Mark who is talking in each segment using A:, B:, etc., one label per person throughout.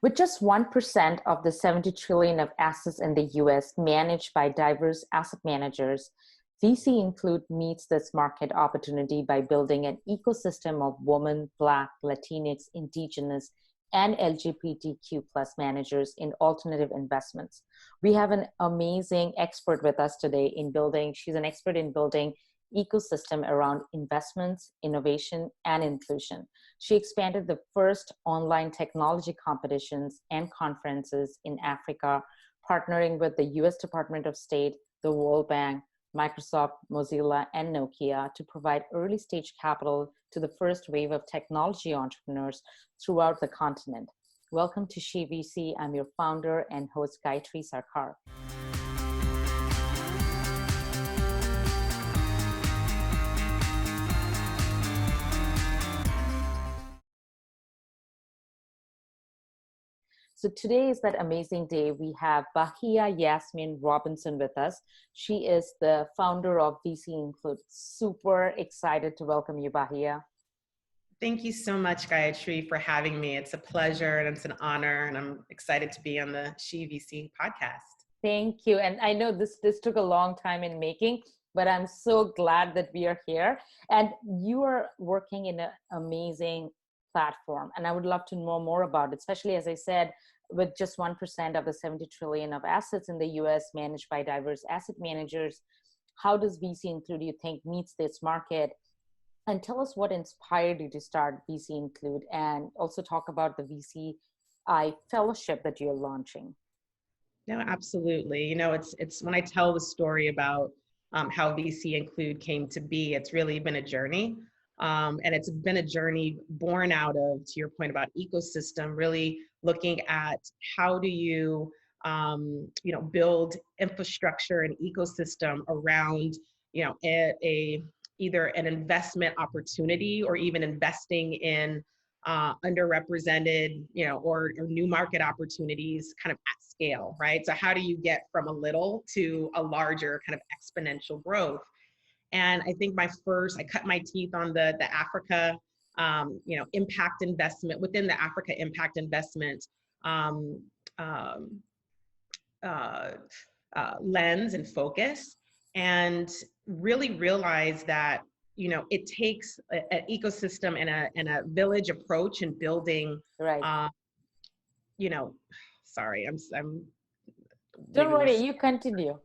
A: With just 1% of the 70 trillion of assets in the US managed by diverse asset managers, VC Include meets this market opportunity by building an ecosystem of women, Black, Latinx, Indigenous, and LGBTQ plus managers in alternative investments. We have an amazing expert with us today she's an expert in building ecosystem around investments, innovation, and inclusion. She expanded the first online technology competitions and conferences in Africa, partnering with the US Department of State, the World Bank, Microsoft, Mozilla, and Nokia to provide early stage capital to the first wave of technology entrepreneurs throughout the continent. Welcome to She VC. I'm your founder and host, Gayatri Sarkar. So today is that amazing day. We have Bahiyah Yasmeen Robinson with us. She is the founder of VC Include. Super excited to welcome you, Bahiyah.
B: Thank you so much, Gayatri, for having me. It's a pleasure and it's an honor, and I'm excited to be on the She VC podcast.
A: Thank you. And I know this took a long time in making, but I'm so glad that we are here. And you are working in an amazing platform, and I would love to know more about it, especially, as I said, with just 1% of the 70 trillion of assets in the US managed by diverse asset managers. How does VC Include, you think, meets this market? And tell us what inspired you to start VC Include, and also talk about the VCI fellowship that you're launching.
B: No, absolutely. You know, it's when I tell the story about how VC Include came to be, it's really been a journey. And it's been a journey born out of, to your point about ecosystem, really looking at how do you, build infrastructure and ecosystem around, either an investment opportunity or even investing in underrepresented, or new market opportunities kind of at scale, right? So how do you get from a little to a larger kind of exponential growth? And I think I cut my teeth on the Africa, impact investment within the Africa impact investment lens and focus, and really realized that, it takes an ecosystem and a village approach in building,
A: right.
B: Sorry, I'm
A: Don't worry, you continue.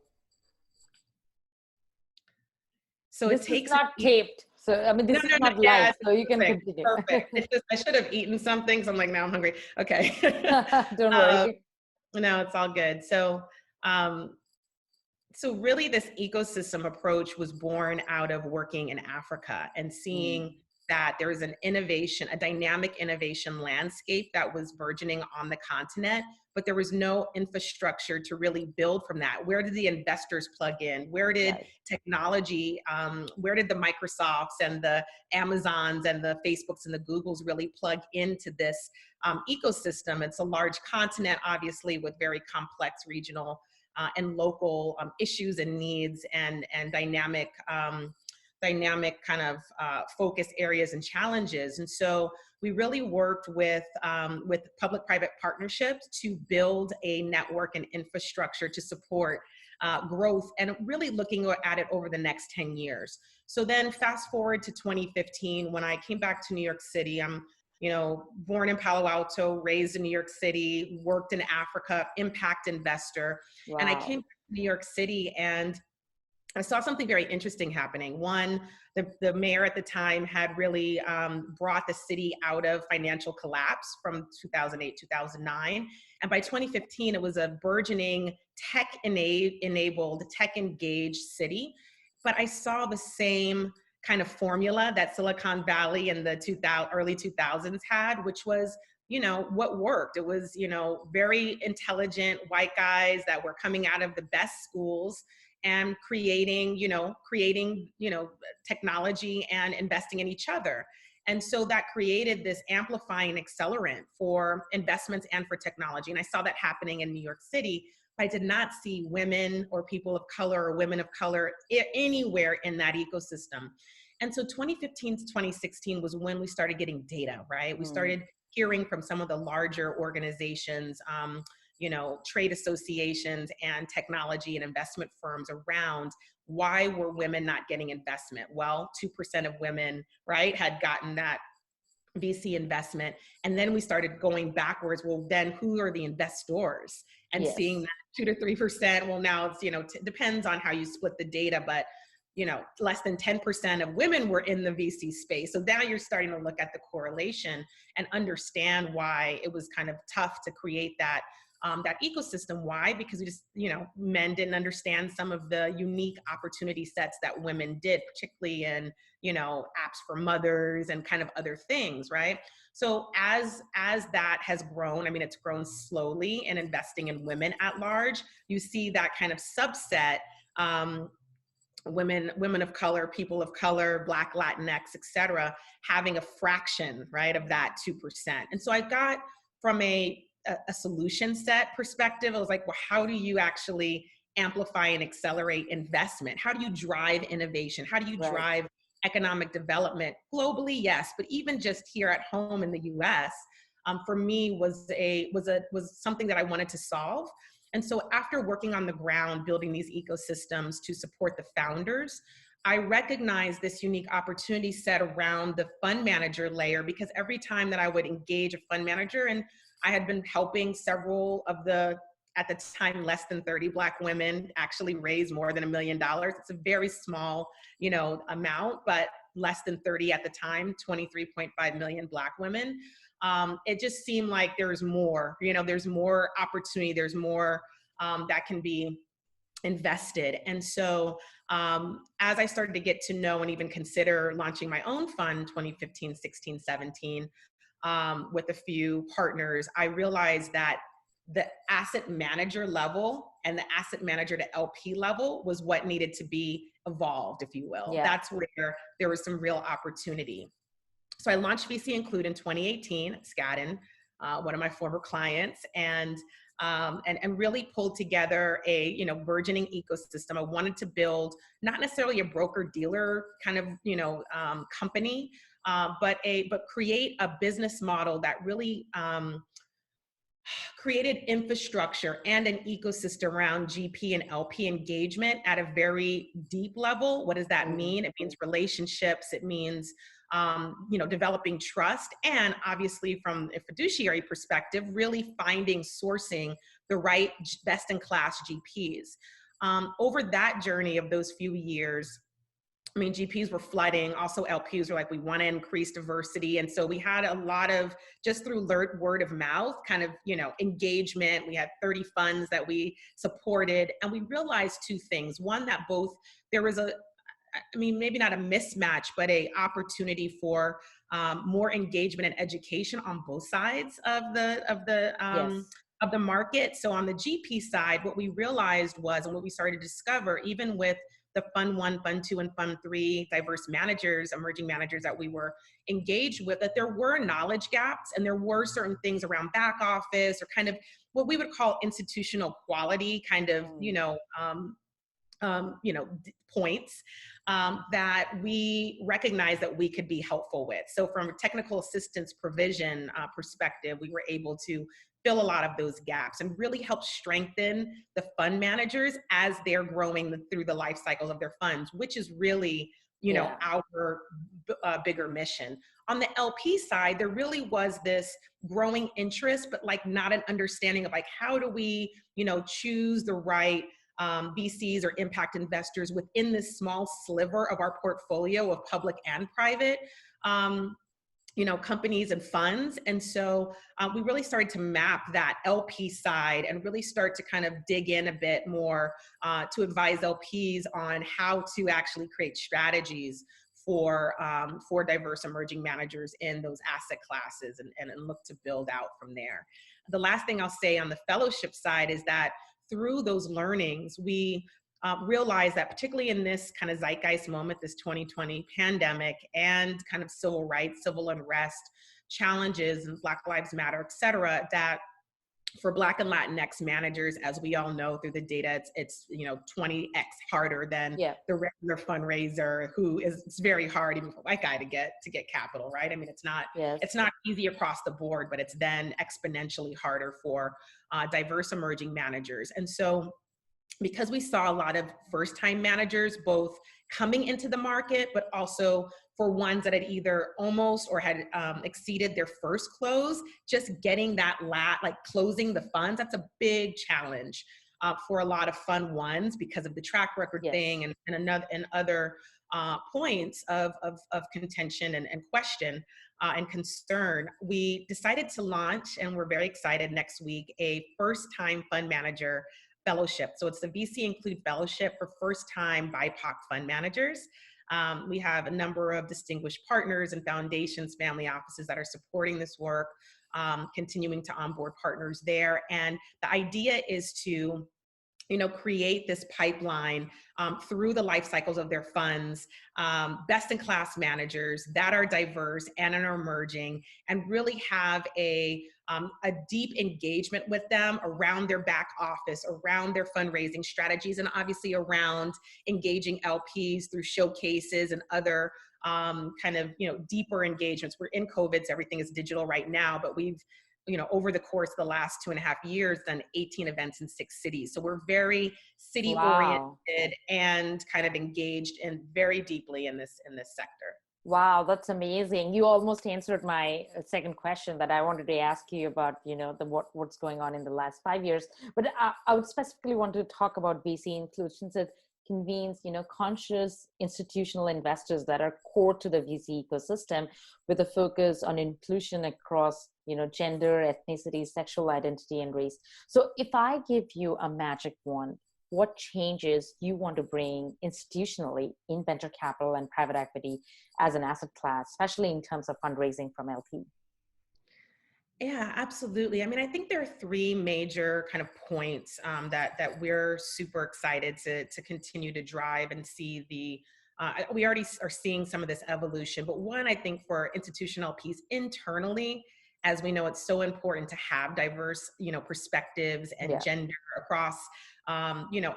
B: So
A: this is not taped. So, I mean, this is not live, so you can continue.
B: Perfect. It's just, I should have eaten something, so I'm like, now I'm hungry. Okay.
A: Don't worry.
B: No, it's all good. So, so really this ecosystem approach was born out of working in Africa and seeing that there was a dynamic innovation landscape that was burgeoning on the continent, but there was no infrastructure to really build from that. Where did the investors plug in? Where did technology, where did the Microsofts and the Amazons and the Facebooks and the Googles really plug into this ecosystem? It's a large continent, obviously, with very complex regional and local issues and needs and dynamic kind of focus areas and challenges. And so we really worked with public-private partnerships to build a network and infrastructure to support growth, and really looking at it over the next 10 years. So then fast forward to 2015, when I came back to New York City. I'm born in Palo Alto, raised in New York City, worked in Africa, impact investor. Wow. And I came back to New York City and I saw something very interesting happening. One, the mayor at the time had really brought the city out of financial collapse from 2008, 2009. And by 2015, it was a burgeoning tech-enabled, tech-engaged city. But I saw the same kind of formula that Silicon Valley in the early 2000s had, which was, what worked. It was, very intelligent white guys that were coming out of the best schools and creating technology and investing in each other. And so that created this amplifying accelerant for investments and for technology. And I saw that happening in New York City, but I did not see women or people of color or women of color anywhere in that ecosystem. And so 2015 to 2016 was when we started getting data, right? We started hearing from some of the larger organizations, trade associations and technology and investment firms around why were women not getting investment? Well, 2% of women, right, had gotten that VC investment. And then we started going backwards. Well, then who are the investors? And
A: Yes.
B: seeing that 2 to 3%. Well, now it's, depends on how you split the data, but less than 10% of women were in the VC space. So now you're starting to look at the correlation and understand why it was kind of tough to create that ecosystem. Why? Because we just, men didn't understand some of the unique opportunity sets that women did, particularly in, apps for mothers and kind of other things, right? So as that has grown, I mean, it's grown slowly in investing in women at large, you see that kind of subset, women of color, people of color, Black, Latinx, et cetera, having a fraction, right, of that 2%. And so I got from a solution set perspective, I was like, well, how do you actually amplify and accelerate investment? How do you drive innovation? How do you drive economic development globally? Yes, but even just here at home in the US, for me was something that I wanted to solve. And so after working on the ground, building these ecosystems to support the founders, I recognized this unique opportunity set around the fund manager layer, because every time that I would engage a fund manager, and I had been helping several of the, at the time, less than 30 Black women actually raise more than $1 million. It's a very small, amount, but less than 30 at the time, 23.5 million Black women. It just seemed like there's more, there's more opportunity, there's more that can be invested. And so as I started to get to know and even consider launching my own fund, 2015, 16, 17, with a few partners, I realized that the asset manager level and the asset manager to LP level was what needed to be evolved, if you will.
A: Yeah.
B: That's where there was some real opportunity. So I launched VC Include in 2018, Skadden, one of my former clients, and really pulled together a burgeoning ecosystem. I wanted to build not necessarily a broker dealer kind of company, but create a business model that really created infrastructure and an ecosystem around GP and LP engagement at a very deep level. What does that mean? It means relationships. It means developing trust, and obviously from a fiduciary perspective, really sourcing the right best-in-class GPs. Over that journey of those few years, I mean, GPs were flooding. Also, LPs were like, we want to increase diversity. And so we had a lot of, just through word of mouth, kind of, engagement. We had 30 funds that we supported. And we realized two things. One, that there was maybe not a mismatch, but a opportunity for more engagement and education on both sides of the market. So on the GP side, what we realized was, and what we started to discover, even with the Fund 1, Fund 2, and Fund 3 diverse managers, emerging managers that we were engaged with, that there were knowledge gaps, and there were certain things around back office or kind of what we would call institutional quality kind of, points that we recognize that we could be helpful with. So from a technical assistance provision perspective, we were able to fill a lot of those gaps and really help strengthen the fund managers as they're growing through the life cycles of their funds, which is really, our bigger mission. On the LP side, there really was this growing interest, but like not an understanding of like, how do we, choose the right VCs or impact investors within this small sliver of our portfolio of public and private companies and funds. And so we really started to map that LP side and really start to kind of dig in a bit more to advise LPs on how to actually create strategies for diverse emerging managers in those asset classes and look to build out from there. The last thing I'll say on the fellowship side is that through those learnings, we realize that particularly in this kind of zeitgeist moment, this 2020 pandemic and kind of civil rights, civil unrest challenges and Black Lives Matter, et cetera, that for Black and Latinx managers, as we all know through the data, it's 20x harder than
A: Yeah.
B: the regular fundraiser, who is, it's very hard even for a white guy to get capital, right? I mean,
A: Yes.
B: it's not easy across the board, but it's then exponentially harder for diverse emerging managers. And so, because we saw a lot of first-time managers both coming into the market, but also for ones that had either almost or had exceeded their first close, just getting that like closing the funds, that's a big challenge for a lot of fund ones because of the track record
A: Yes.
B: thing and other points of contention and question and concern. We decided to launch, and we're very excited next week, a first-time fund manager fellowship. So it's the VC Include Fellowship for first-time BIPOC fund managers. We have a number of distinguished partners and foundations, family offices that are supporting this work, continuing to onboard partners there. And the idea is to create this pipeline through the life cycles of their funds, best-in-class managers that are diverse and are emerging, and really have a deep engagement with them around their back office, around their fundraising strategies, and obviously around engaging LPs through showcases and other deeper engagements. We're in COVID, so everything is digital right now, but we've over the course of the last 2.5 years, done 18 events in 6 cities. So we're very city oriented and kind of engaged in very deeply in this sector.
A: Wow, that's amazing. You almost answered my second question that I wanted to ask you about, what's going on in the last 5 years. But I would specifically want to talk about VC Include, since it convenes, conscious institutional investors that are core to the VC ecosystem, with a focus on inclusion across, gender, ethnicity, sexual identity, and race. So if I give you a magic wand, what changes you want to bring institutionally in venture capital and private equity as an asset class, especially in terms of fundraising from LP?
B: Yeah, absolutely. I mean, I think there are 3 major kind of points that we're super excited to continue to drive and see we already are seeing some of this evolution. But one, I think for institutional piece internally, as we know, it's so important to have diverse, perspectives and gender across,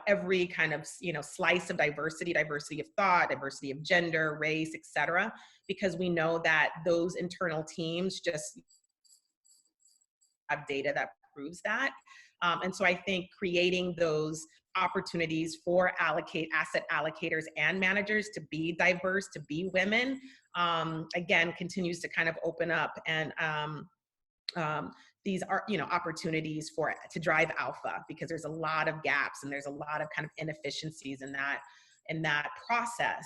B: every kind of, slice of diversity of thought, diversity of gender, race, et cetera, because we know that those internal teams just have data that proves that. And so I think creating those opportunities for asset allocators and managers to be diverse, to be women, again, continues to kind of open up and these are opportunities to drive alpha, because there's a lot of gaps and there's a lot of kind of inefficiencies in that process.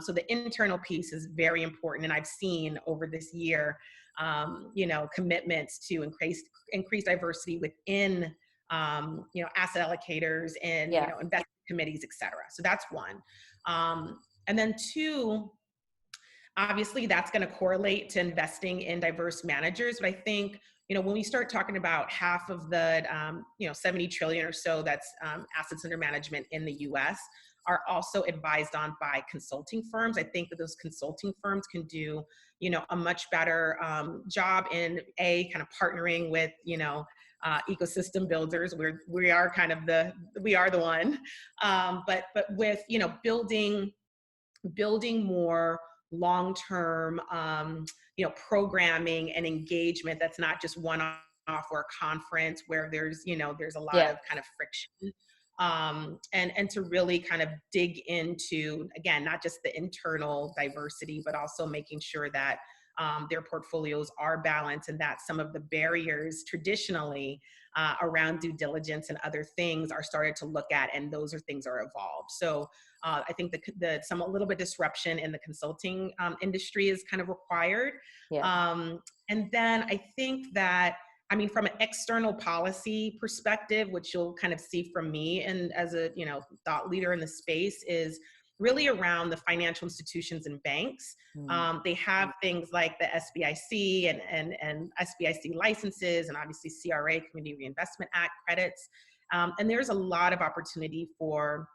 B: So the internal piece is very important, and I've seen over this year commitments to increase diversity within asset allocators and investment committees, et cetera. So that's one. And then 2, obviously that's going to correlate to investing in diverse managers. But I think, when we start talking about half of the, 70 trillion or so that's assets under management in the US are also advised on by consulting firms. I think that those consulting firms can do, a much better job in kind of partnering with, ecosystem builders. We are the one, but with, building more long-term, programming and engagement that's not just one-off or a conference where there's a lot of kind of friction. And to really kind of dig into, again, not just the internal diversity, but also making sure that their portfolios are balanced, and that some of the barriers traditionally around due diligence and other things are started to look at, and those things are evolved. So I think a little bit disruption in the consulting industry is kind of required. And then I think that, from an external policy perspective, which you'll kind of see from me and as a thought leader in the space, is really around the financial institutions and banks. They have things like the SBIC and SBIC licenses, and obviously CRA, Community Reinvestment Act credits. And there's a lot of opportunity for,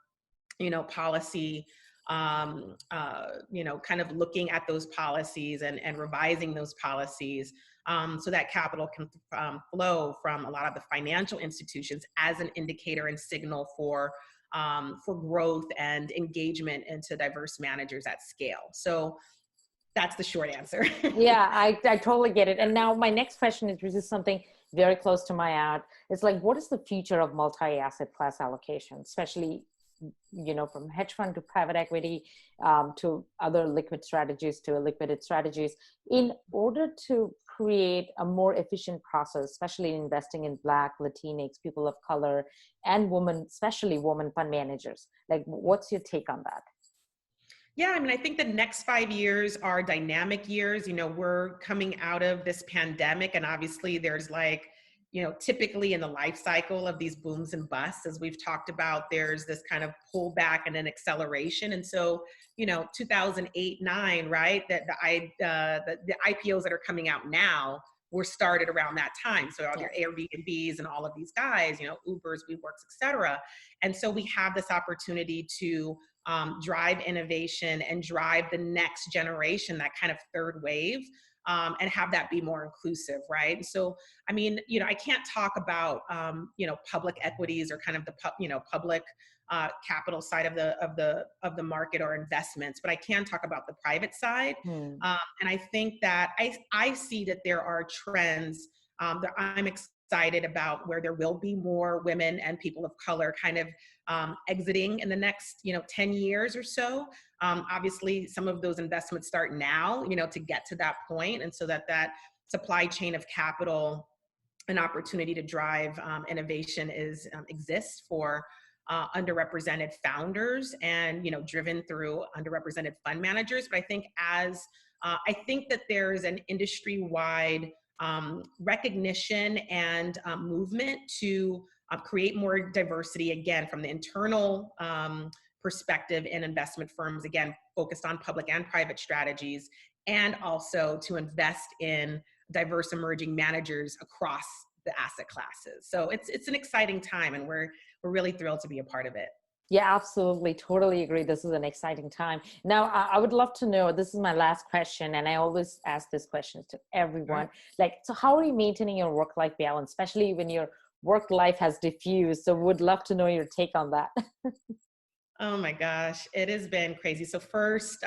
B: policy, kind of looking at those policies and revising those policies so that capital can flow from a lot of the financial institutions as an indicator and signal for growth and engagement into diverse managers at scale. So that's the short answer.
A: Yeah, I totally get it. And now my next question is, which is something very close to my heart. It's like, what is the future of multi-asset class allocation, especially, from hedge fund to private equity, to other liquid strategies to illiquid strategies, in order to create a more efficient process, especially investing in Black, Latinx, people of color, and women, especially women fund managers? Like, what's your take on that?
B: Yeah, I mean, I think the next 5 years are dynamic years. We're coming out of this pandemic, and obviously there's typically in the life cycle of these booms and busts, as we've talked about, there's this kind of pullback and an acceleration. And so, 2008, 9, right? The IPOs that are coming out now were started around that time. So all your Airbnbs and all of these guys, Ubers, WeWorks, et cetera. And so we have this opportunity to drive innovation and drive the next generation, that kind of third wave, and have that be more inclusive, right? So, I mean, I can't talk about, public equities or kind of the, public capital side of the market or investments, but I can talk about the private side. And I think that I see that there are trends that I'm excited about, where there will be more women and people of color kind of exiting in the next 10 years or so. Obviously some of those investments start now, to get to that point, and so that supply chain of capital, an opportunity to drive innovation exists for underrepresented founders, and driven through underrepresented fund managers. But I think that there's an industry-wide recognition and movement to create more diversity, again, from the internal perspective in investment firms, again, focused on public and private strategies, and also to invest in diverse emerging managers across the asset classes. So it's an exciting time, and we're really thrilled to be a part of it.
A: Yeah, absolutely. Totally agree. This is an exciting time. Now, I would love to know, this is my last question, and I always ask this question to everyone. Like, so how are you maintaining your work-life balance, especially when your work life has diffused? So would love to know your take on that.
B: Oh my gosh, it has been crazy. So first,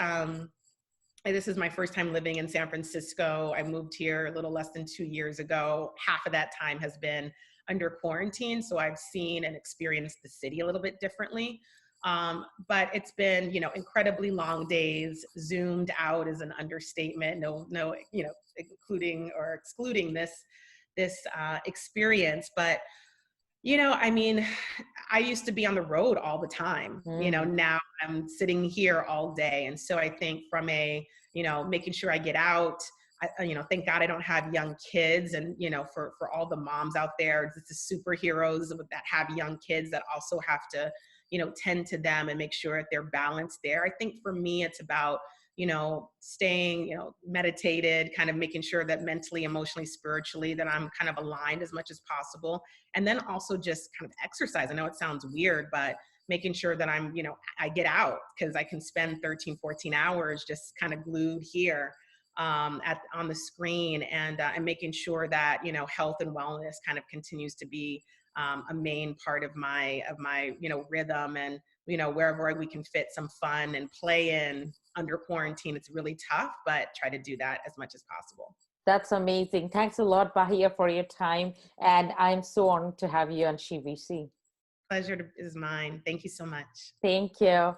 B: this is my first time living in San Francisco. I moved here a little less than 2 years ago. Half of that time has been under quarantine, so I've seen and experienced the city a little bit differently. But it's been, incredibly long days. Zoomed out is an understatement. No, including or excluding this experience. But I mean, I used to be on the road all the time. Now I'm sitting here all day, and so I think from making sure I get out. Thank God I don't have young kids, and for all the moms out there, the superheroes that have young kids that also have to tend to them and make sure that they're balanced there. I think for me it's about staying meditated, kind of making sure that mentally, emotionally, spiritually, that I'm kind of aligned as much as possible, and then also just kind of exercise. I know it sounds weird, but making sure that I'm I get out, because I can spend 13, 14 hours just kind of glued here on the screen, and making sure that health and wellness kind of continues to be a main part of my rhythm, and wherever we can fit some fun and play in under quarantine. It's really tough, but try to do that as much as possible.
A: That's amazing. Thanks a lot, Bahiya, for your time, and I'm so honored to have you on SheVC.
B: Pleasure is mine. Thank you so much.
A: Thank you.